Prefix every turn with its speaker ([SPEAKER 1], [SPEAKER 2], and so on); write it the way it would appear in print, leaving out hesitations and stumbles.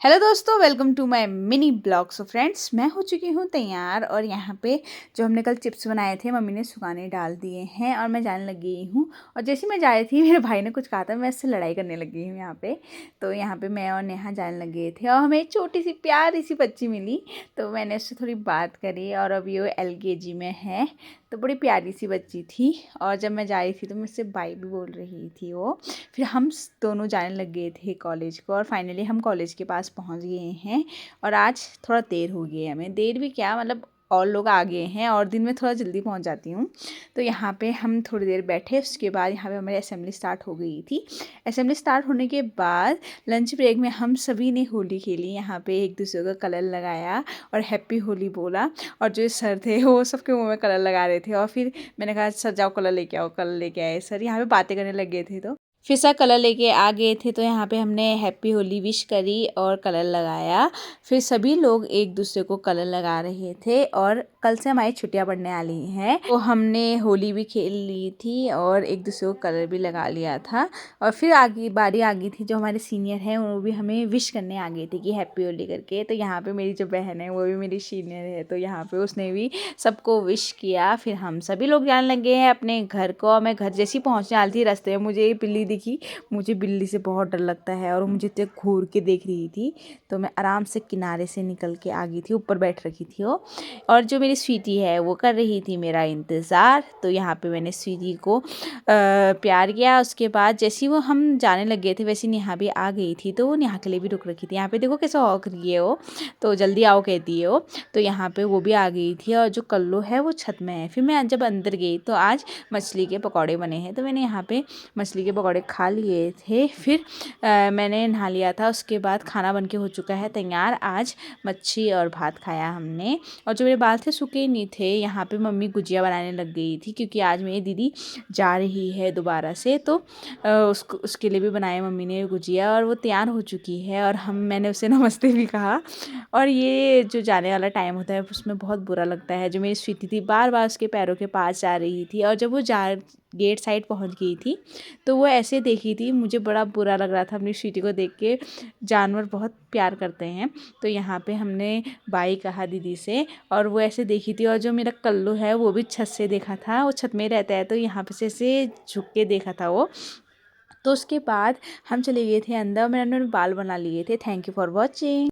[SPEAKER 1] Hello दोस्तों, welcome to my mini blog. So friends, मैं हो चुकी हूँ तैयार और यहाँ पे जो हमने कल चिप्स बनाए थे मम्मी ने सुखाने डाल दिए हैं और मैं जाने लग गई हूँ। और जैसे मैं जा रही थी मेरे भाई ने कुछ कहा था, मैं इससे लड़ाई करने लग गई हूँ यहाँ पे। तो यहाँ पे मैं और नेहा जाने लग गए थे और हमें एक छोटी सी प्यारी सी बच्ची मिली, तो मैंने उससे थोड़ी बात करी और अब ये LKG में है, तो बड़ी प्यारी सी बच्ची थी। और जब मैं जा रही थी तो मुझसे बाय भी बोल रही थी वो। फिर हम दोनों जाने लग गए थे कॉलेज को और फाइनली हम कॉलेज के पास पहुंच गए हैं। और आज थोड़ा देर हो गई है, हमें देर भी क्या मतलब और लोग आ गए हैं और दिन में थोड़ा जल्दी पहुंच जाती हूँ। तो यहाँ पे हम थोड़ी देर बैठे, उसके बाद यहाँ पे हमारी असेंबली स्टार्ट हो गई थी। असेंबली स्टार्ट होने के बाद लंच ब्रेक में हम सभी ने होली खेली, यहाँ पे एक दूसरे को कलर लगाया और हैप्पी होली बोला। और जो सर थे वो सबके मुंह में कलर लगा रहे थे और फिर मैंने कहा सर जाओ कलर लेके आओ, कलर लेके आए सर, यहाँ पे बातें करने लग गए थे। तो फिर सर कलर लेके आ गए थे, तो यहाँ पे हमने हैप्पी होली विश करी और कलर लगाया। फिर सभी लोग एक दूसरे को कलर लगा रहे थे और कल से हमारी छुट्टियां पड़ने वाली हैं, तो हमने होली भी खेल ली थी और एक दूसरे को कलर भी लगा लिया था। और फिर आगे बारी आ गई थी, जो हमारे सीनियर हैं वो भी हमें विश करने आ गई थी कि हैप्पी होली करके। तो यहाँ पे मेरी जो बहन है वो भी मेरी सीनियर है, तो यहाँ पे उसने भी सबको विश किया। फिर हम सभी लोग जाने लगे हैं अपने घर को। मैं घर जैसी पहुँचने वाली थी, रास्ते में मुझे बिल्ली दिखी। मुझे बिल्ली से बहुत डर लगता है और वो मुझे इतने घूर के देख रही थी, तो मैं आराम से किनारे से निकल के आ गई थी, ऊपर बैठ रखी थी वो। और जो मेरी स्वीटी है वो कर रही थी मेरा इंतज़ार। तो यहाँ पे मैंने स्वीटी को प्यार किया। उसके बाद जैसे वो हम जाने लगे थे वैसे नेहा भी आ गई थी, तो वो नेहा के लिए भी रुक रखी थी। यहाँ पे देखो कैसे हौक रही है वो, तो जल्दी आओ कहती है वो। तो यहाँ पे वो भी आ गई थी और जो कल्लू है वो छत में है। फिर मैं जब अंदर गई तो आज मछली के पकौड़े बने हैं, तो मैंने यहाँ पे मछली के पकौड़े खा लिए थे। फिर मैंने नहा लिया था, उसके बाद खाना बन के हो चुका है तैयार। आज मच्छी और भात खाया हमने। और जो मेरे बाल थे सूखे नहीं थे, यहाँ पे मम्मी गुजिया बनाने लग गई थी क्योंकि आज मेरी दीदी जा रही है दोबारा से, तो उसके लिए भी बनाए मम्मी ने गुजिया और वो तैयार हो चुकी है। और मैंने उसे नमस्ते भी कहा। और ये जो जाने वाला टाइम होता है उसमें बहुत बुरा लगता है। जो मेरी स्वीटी थी बार बार उसके पैरों के पास जा रही थी और जब वो गेट साइड पहुंच गई थी तो वो ऐसे देखी थी, मुझे बड़ा बुरा लग रहा था अपनी स्वीटी को देख के। जानवर बहुत प्यार करते हैं, तो यहाँ पे हमने बाई कहा दीदी से और वो ऐसे देखी थी। और जो मेरा कल्लू है वो भी छत से देखा था, वो छत में रहता है तो यहाँ पे से ऐसे झुक के देखा था वो। तो उसके बाद हम चले गए थे अंदर, मैंने बाल बना लिए थे। Thank you for watching.